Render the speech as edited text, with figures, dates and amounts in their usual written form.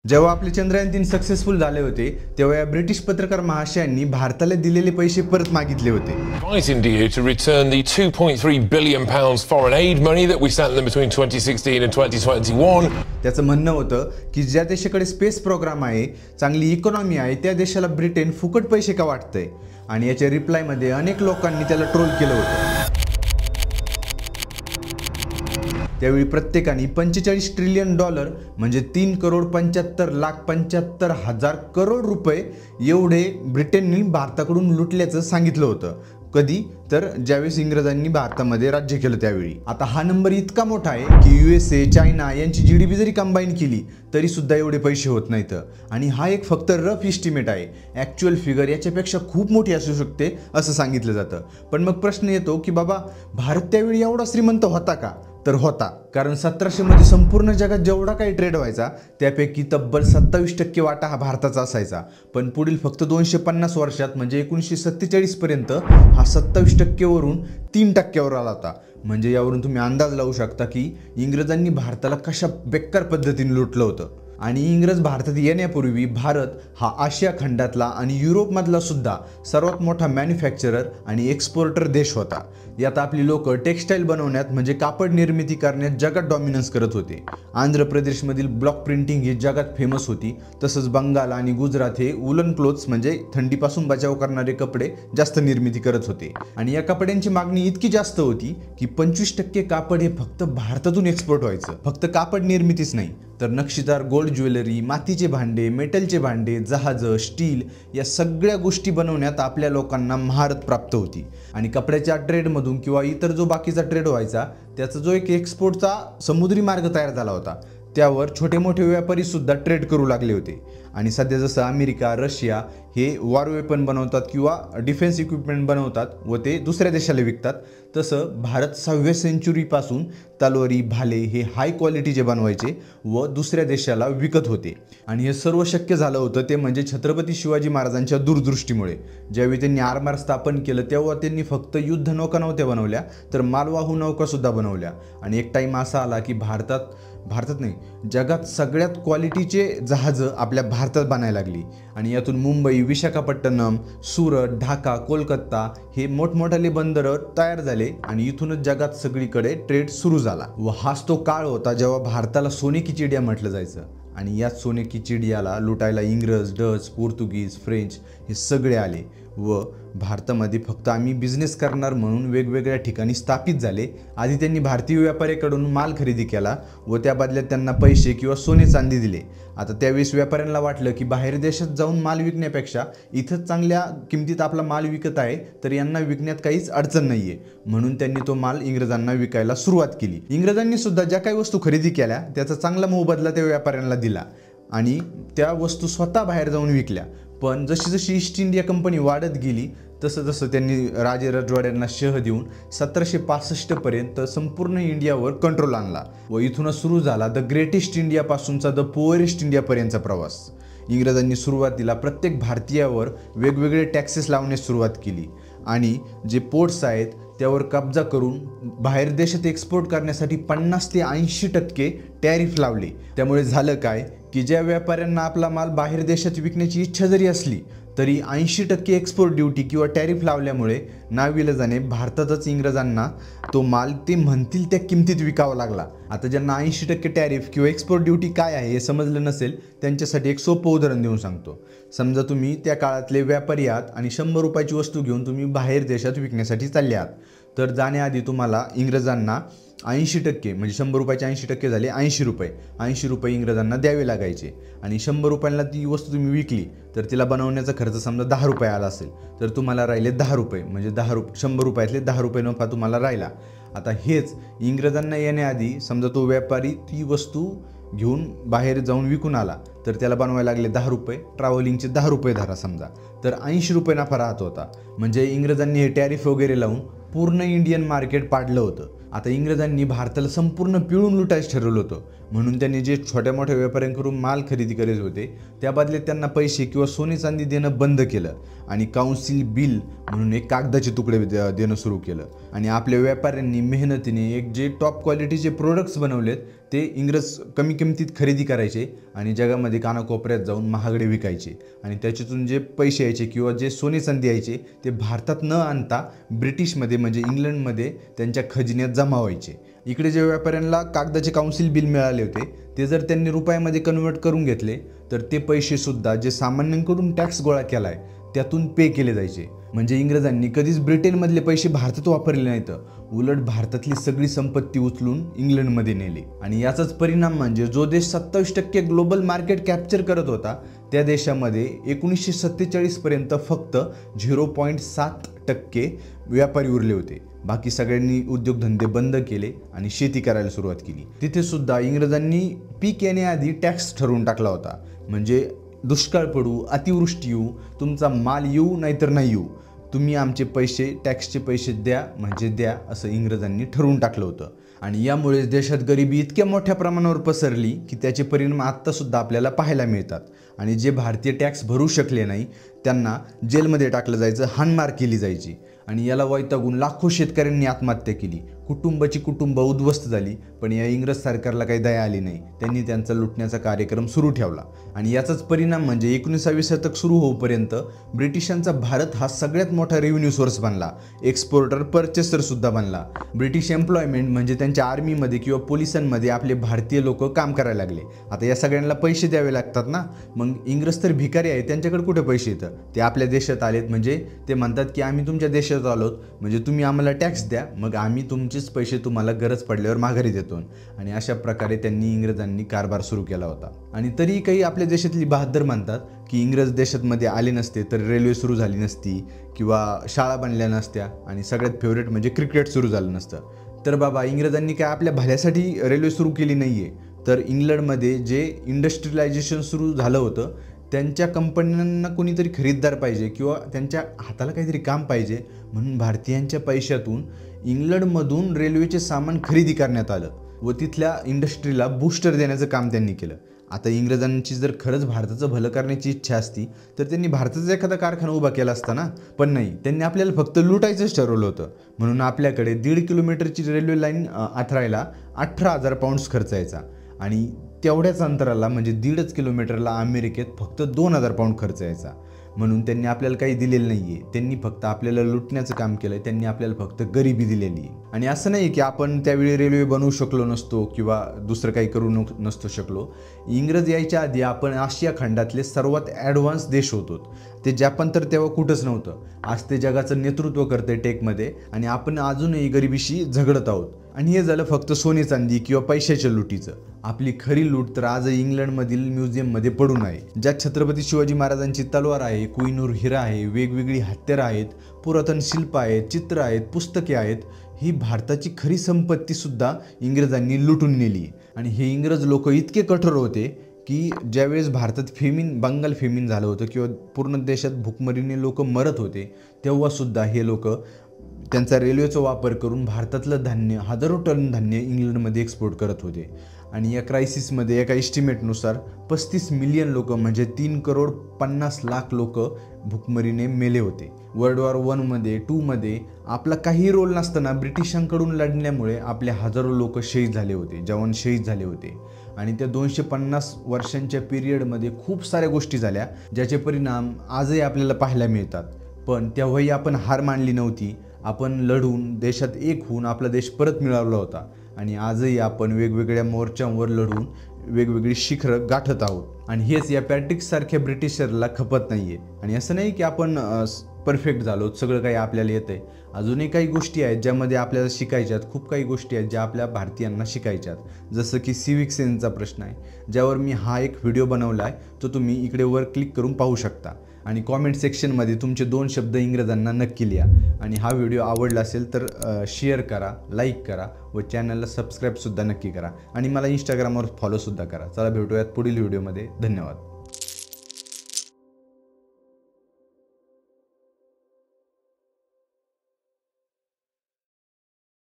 जेव्हा आपले चंद्रयान-3 सक्सेसफुल झाले होते तेव्हा या ब्रिटिश पत्रकार महाशयांनी भारताला दिलेले पैसे परत मागितले होते. Inviting you to return the 2.3 billion pounds foreign aid money that we sent them between 2016 and 2021. त्याचं म्हणणं होतं की ज्या देशाकडे स्पेस प्रोग्राम आहे, चांगली इकॉनॉमी आहे, त्या देशाला ब्रिटन फुकट पैसे का वाटतंय. आणि याच्या रिप्लायमध्ये अनेक लोकांनी त्याला ट्रोल केलं होतं. त्यावेळी प्रत्येकाने 45 ट्रिलियन डॉलर म्हणजे 3,75,75,000 करोड रुपये एवढे ब्रिटनने भारताकडून लुटल्याचं सांगितलं होतं. कधी तर ज्यावेळेस इंग्रजांनी भारतामध्ये राज्य केलं त्यावेळी. आता हा नंबर इतका मोठा आहे की USA, चायना यांची GDP जरी कंबाईन केली तरी सुद्धा एवढे पैसे होत नाहीत. आणि हा एक फक्त रफ इस्टिमेट आहे. ॲक्च्युअल फिगर याच्यापेक्षा खूप मोठी असू शकते असं सांगितलं जातं. पण मग प्रश्न येतो की बाबा भारत त्यावेळी एवढा श्रीमंत होता का? तर होता. कारण 1700 मध्ये संपूर्ण जगात जेवढा काही ट्रेड व्हायचा त्यापैकी तब्बल 27% वाटा हा भारताचा असायचा. पण पुढील फक्त 250 वर्षात म्हणजे 1947 पर्यंत हा 27% वरून 3% आला होता. म्हणजे यावरून तुम्ही अंदाज लावू शकता की इंग्रजांनी भारताला कशा बेकार पद्धतीने लुटलं होतं. आणि इंग्रज भारतात येण्यापूर्वी भारत हा आशिया खंडातला आणि युरोपमधला सुद्धा सर्वात मोठा मॅन्युफॅक्चरर आणि एक्सपोर्टर देश होता. यात आपली लोक टेक्स्टाईल बनवण्यात म्हणजे कापड निर्मिती करण्यात जगात डॉमिनन्स करत होते. आंध्र प्रदेशमधील ब्लॉक प्रिंटिंग ही जगात फेमस होती. तसंच बंगाल आणि गुजरात हे वुलन क्लोथ्स म्हणजे थंडीपासून बचाव करणारे कपडे जास्त निर्मिती करत होते. आणि या कपड्यांची मागणी इतकी जास्त होती की 25% कापड हे फक्त भारतातून एक्सपोर्ट व्हायचं. फक्त कापड निर्मितीच नाही तर नक्षीदार गोल्ड ज्वेलरी, मातीचे भांडे, मेटलचे भांडे, जहाजं, स्टील या सगळ्या गोष्टी बनवण्यात आपल्या लोकांना महारत प्राप्त होती. आणि कपड्याच्या ट्रेडमधून किंवा इतर जो बाकीचा ट्रेड व्हायचा त्याचा जो एक एक्सपोर्टचा समुद्री मार्ग तयार झाला होता त्यावर छोटे मोठे व्यापारी सुद्धा ट्रेड करू लागले होते. आणि सध्या जसं अमेरिका, रशिया हे वॉर वेपन बनवतात किंवा डिफेन्स इक्विपमेंट बनवतात व ते दुसऱ्या देशाला विकतात, तसं भारत 6व्या सेंचुरीपासून तलवारी, भाले हे हाय क्वालिटीचे बनवायचे व दुसऱ्या देशाला विकत होते. आणि हे सर्व शक्य झालं होतं ते म्हणजे छत्रपती शिवाजी महाराजांच्या दूरदृष्टीमुळे. ज्यावेळी त्यांनी आरमार स्थापन केलं तेव्हा त्यांनी फक्त युद्ध नौका नव्हत्या बनवल्या तर मालवाहू नौकासुद्धा बनवल्या. आणि एक टाईम असा आला की भारतात नाही जगात सगळ्यात क्वालिटीचे जहाजं आपल्या भारतात बनायला लागली. आणि यातून मुंबई, विशाखापट्टणम, सुरत, ढाका, कोलकाता हे मोठमोठाले बंदरं तयार झाले. आणि इथूनच जगात सगळीकडे ट्रेड सुरू झाला. व हाच तो काळ होता जेव्हा भारताला सोने की चिडिया म्हटलं जायचं. आणि याच सोने की चिडियाला लुटायला इंग्रज, डच, पोर्तुगीज, फ्रेंच हे सगळे आले व भारतामध्ये फक्त आम्ही बिझनेस करणार म्हणून वेगवेगळ्या ठिकाणी स्थापित झाले. आधी त्यांनी भारतीय व्यापाऱ्याकडून माल खरेदी केला व त्या बदल्यात त्यांना पैसे किंवा सोने चांदी दिले. आता त्यावेळेस व्यापाऱ्यांना वाटलं की बाहेर देशात जाऊन माल विकण्यापेक्षा इथंच चांगल्या किमतीत आपला माल विकत आहे तर यांना विकण्यात काहीच अडचण नाही आहे. म्हणून त्यांनी तो माल इंग्रजांना विकायला सुरुवात केली. इंग्रजांनी सुद्धा ज्या काही वस्तू खरेदी केल्या त्याचा चांगला मोबदला त्या व्यापाऱ्यांना दिला आणि त्या वस्तू स्वतः बाहेर जाऊन विकल्या. पण जशी जशी ईस्ट इंडिया कंपनी वाढत गेली तसं तसं त्यांनी राजे रजवाड्यांना शह देऊन 1765 पर्यंत संपूर्ण इंडियावर कंट्रोल आणला व इथूनच सुरू झाला द ग्रेटेस्ट इंडियापासूनचा द पुअरेस्ट इंडियापर्यंतचा प्रवास. इंग्रजांनी सुरुवातीला प्रत्येक भारतीयावर वेगवेगळे टॅक्सेस लावण्यास सुरुवात केली आणि जे पोर्ट्स आहेत त्यावर कब्जा करून बाहेर देशात एक्सपोर्ट करण्यासाठी 50 ते 80% टॅरिफ लावले. त्यामुळे झालं काय की ज्या व्यापाऱ्यांना आपला माल बाहेर देशात विकण्याची इच्छा जरी असली तरी 80% एक्सपोर्ट ड्युटी किंवा टॅरिफ लावल्यामुळे नाविलाजाने भारतातच इंग्रजांना तो माल ते म्हणतील त्या किमतीत विकावा लागला. आता ज्यांना 80% टॅरिफ किंवा एक्सपोर्ट ड्युटी काय आहे हे समजलं नसेल त्यांच्यासाठी एक सोपं उदाहरण देऊन सांगतो. समजा तुम्ही त्या काळातले व्यापारी आहात आणि 100 रुपयाची वस्तू घेऊन तुम्ही बाहेर देशात विकण्यासाठी चालले आहात. तर जाण्याआधी तुम्हाला इंग्रजांना 80% म्हणजे 100 रुपयाचे 80% झाले 80 रुपये. 80 रुपये इंग्रजांना द्यावे लागायचे. आणि 100 रुपयांना ती वस्तू तुम्ही विकली तर तिला बनवण्याचा खर्च समजा 10 रुपये आला असेल तर तुम्हाला राहिले 10 रुपये म्हणजे 100 रुपयातले 10 रुपये नफा तुम्हाला राहिला. आता हेच इंग्रजांना येण्याआधी समजा तो व्यापारी ती वस्तू घेऊन बाहेर जाऊन विकून आला तर त्याला बनवायला लागले 10 रुपये, ट्रॅव्हलिंगचे 10 रुपये धरा समजा, तर 80 रुपये नफा राहत होता. म्हणजे इंग्रजांनी हे टॅरिफ वगैरे लावून पूर्ण इंडियन मार्केट पाडलं होतं. आता इंग्रजांनी भारताला संपूर्ण पिळून लुटायचं ठरवलं होतं. म्हणून त्यांनी जे छोट्या मोठ्या व्यापाऱ्यांकडून माल खरेदी करत होते त्या बदल्यात त्यांना पैसे किंवा सोने चांदी देणं बंद केलं आणि काउन्सिल बिल म्हणून एक कागदाचे तुकडे देणं सुरू केलं. आणि आपल्या व्यापाऱ्यांनी मेहनतीने एक जे टॉप क्वालिटीचे प्रोडक्ट्स बनवलेत ते इंग्रज कमी किमतीत खरेदी करायचे आणि जगामध्ये कानाकोपऱ्यात जाऊन महागडे विकायचे आणि त्याच्यातून जे पैसे यायचे किंवा जे सोने चांदी यायचे ते भारतात न आणता ब्रिटिशमध्ये म्हणजे इंग्लंडमध्ये त्यांच्या खजिन्यात जमा व्हायचे. इकडे जे व्यापाऱ्यांना कागदाचे काउन्सिल बिल मिळाले होते ते जर त्यांनी रुपयामध्ये कन्वर्ट करून घेतले तर ते पैसेसुद्धा जे सामान्यांकडून टॅक्स गोळा केला आहे त्यातून पे केले जायचे. म्हणजे इंग्रजांनी कधीच ब्रिटनमधले पैसे भारतात वापरले नाहीत, उलट भारतातली सगळी संपत्ती उचलून इंग्लंडमध्ये नेली. आणि याचाच परिणाम म्हणजे जो देश 27% ग्लोबल मार्केट कॅप्चर करत होता त्या देशामध्ये 1947 पर्यंत फक्त 0.7% व्यापारी उरले होते. बाकी सगळ्यांनी उद्योगधंदे बंद केले आणि शेती करायला सुरुवात केली. तिथे सुद्धा इंग्रजांनी पीक येण्याआधी टॅक्स ठरवून टाकला होता. म्हणजे दुष्काळ पडू, अतिवृष्टी येऊ, तुमचा माल येऊ नाहीतर नाही येऊ, तुम्ही आमचे पैसे टॅक्सचे पैसे द्या म्हणजे द्या असं इंग्रजांनी ठरवून टाकलं होतं. आणि यामुळे देशात गरिबी इतक्या मोठ्या प्रमाणावर पसरली की त्याचे परिणाम आत्तासुद्धा आपल्याला पाहायला मिळतात. आणि जे भारतीय टॅक्स भरू शकले नाही त्यांना जेलमध्ये टाकलं जायचं, हाणमार केली जायची. आणि याला वैतागून लाखो शेतकऱ्यांनी आत्महत्या केली, कुटुंबाची कुटुंब उद्ध्वस्त झाली. पण या इंग्रज सरकारला काही दया आली नाही, त्यांनी त्यांचा लुटण्याचा कार्यक्रम सुरू ठेवला. आणि याचाच परिणाम म्हणजे 19वे शतक सुरू होईपर्यंत ब्रिटिशांचा भारत हा सगळ्यात मोठा रेव्हेन्यू सोर्स बनला, एक्सपोर्टर पर्चेसर सुद्धा बनला. ब्रिटिश एम्प्लॉयमेंट म्हणजे त्यांच्या आर्मीमध्ये किंवा पोलिसांमध्ये आपले भारतीय लोक काम करायला लागले. आता या सगळ्यांना पैसे द्यावे लागतात ना, मग इंग्रज तर भिकारी आहे, त्यांच्याकडे कुठे पैसे येतं? ते आपल्या देशात आलेत म्हणजे ते म्हणतात की आम्ही तुमच्या देशात आलोत म्हणजे तुम्ही आम्हाला टॅक्स द्या, मग आम्ही तुमचेच पैसे तुम्हाला गरज पडल्यावर माघारी देतो. आणि अशा प्रकारे त्यांनी इंग्रजांनी कारभार सुरू केला होता. आणि तरी काही आपल्या देशातली बहादर म्हणतात की इंग्रज देशातमध्ये आले नसते तर रेल्वे सुरू झाली नसती किंवा शाळा बनल्या नसत्या आणि सगळ्यात फेवरेट म्हणजे क्रिकेट सुरू झालं नसतं. तर बाबा इंग्रजांनी काय आपल्या भल्यासाठी रेल्वे सुरू केली नाही आहे, तर इंग्लंडमध्ये जे इंडस्ट्रियलायझेशन सुरू झालं होतं त्यांच्या कंपन्यांना कोणीतरी खरीददार पाहिजे किंवा त्यांच्या हाताला काहीतरी काम पाहिजे म्हणून भारतीयांच्या पैशातून इंग्लंडमधून रेल्वेचे सामान खरेदी करण्यात आलं व तिथल्या इंडस्ट्रीला बूस्टर देण्याचं काम त्यांनी केलं. आता इंग्रजांची जर खरंच भारताचं भलं करण्याची इच्छा असती तर त्यांनी भारताचा एखादा कारखाना उभा केला असता ना, पण नाही, त्यांनी आपल्याला फक्त लुटायचंच ठरवलं होतं. म्हणून आपल्याकडे 1.5 किलोमीटरची रेल्वे लाईन आथरायला 18,000 पाऊंड्स खर्च यायचा आणि तेवढ्याच अंतराला म्हणजे 1.5 किलोमीटरला अमेरिकेत फक्त 2,000 पाऊंड खर्च यायचा. म्हणून त्यांनी आपल्याला काही दिलेलं नाही आहे, त्यांनी फक्त आपल्याला लुटण्याचं काम केलं आहे, त्यांनी आपल्याला फक्त गरिबी दिलेली आहे. आणि असं नाही की आपण त्यावेळी रेल्वे बनवू शकलो नसतो किंवा दुसरं काही करू नसतो शकलो. इंग्रज यायच्या आधी आपण आशिया खंडातले सर्वात ॲडव्हान्स देश होतो. ते जपान तर तेव्हा कुठंच नव्हतं. आज ते जगाचं नेतृत्व करते टेकमध्ये आणि आपण अजूनही गरिबीशी झगडत आहोत. आणि हे झालं फक्त सोने चांदी किंवा पैशाच्या लुटीचं. आपली खरी लूट तर आजही इंग्लंडमधील म्युझियममध्ये पडून आहे, ज्यात छत्रपती शिवाजी महाराजांची तलवार आहे, कोहिनूर हिरा आहे, वेगवेगळी हत्यारं आहेत, पुरातन शिल्प आहेत, चित्र आहेत, पुस्तके आहेत. ही भारताची खरी संपत्तीसुद्धा इंग्रजांनी लुटून नेली. आणि हे इंग्रज लोक इतके कठोर होते की ज्यावेळेस भारतात बंगाल फेमिन झालं होतं किंवा पूर्ण देशात भूकमरीने लोक मरत होते तेव्हासुद्धा हे लोक त्यांचा रेल्वेचा वापर करून भारतातलं धान्य, हजारो टन धान्य इंग्लंडमध्ये एक्सपोर्ट करत होते. आणि या क्रायसिसमध्ये एका इस्टिमेटनुसार 35 मिलियन लोक म्हणजे 3,50,00,000 लोक भूकमरीने मेले होते. वर्ल्ड वॉर 1 2 आपला काही रोल नसताना ब्रिटिशांकडून लढण्यामुळे आपले हजारो लोक शहीद झाले होते, जवान शहीद झाले होते. आणि त्या 250 वर्षांच्या पिरियडमध्ये खूप साऱ्या गोष्टी झाल्या ज्याचे परिणाम आजही आपल्याला पाहायला मिळतात. पण तेव्हाही आपण हार मानली नव्हती. आपण लढून देशात एक होऊन आपला देश परत मिळवला होता. आणि आजही आपण वेगवेगळ्या मोर्चांवर लढून वेगवेगळी शिखरं गाठत आहोत. आणि हेच या पॅट्रिकसारख्या ब्रिटिशरला खपत नाही आहे. आणि असं नाही की आपण परफेक्ट झालो, सगळं काही आपल्याला येतं आहे. अजूनही काही गोष्टी आहेत ज्यामध्ये आपल्याला शिकायच्यात, खूप काही गोष्टी आहेत ज्या आपल्या भारतीयांना शिकायच्यात. जसं की सिविक सेन्सचा प्रश्न आहे, ज्यावर मी हा एक व्हिडिओ बनवला आहे, तो तुम्ही इकडे वर क्लिक करून पाहू शकता. आणि कॉमेंट सेक्शनमध्ये तुमचे 2 शब्द इंग्रजांना नक्की लिहा. आणि हा व्हिडिओ आवडला असेल तर शेअर करा, लाईक करा व चॅनलला सबस्क्राईबसुद्धा नक्की करा. आणि मला इंस्टाग्रामवर फॉलोसुद्धा करा. चला भेटूयात पुढील व्हिडिओमध्ये. धन्यवाद.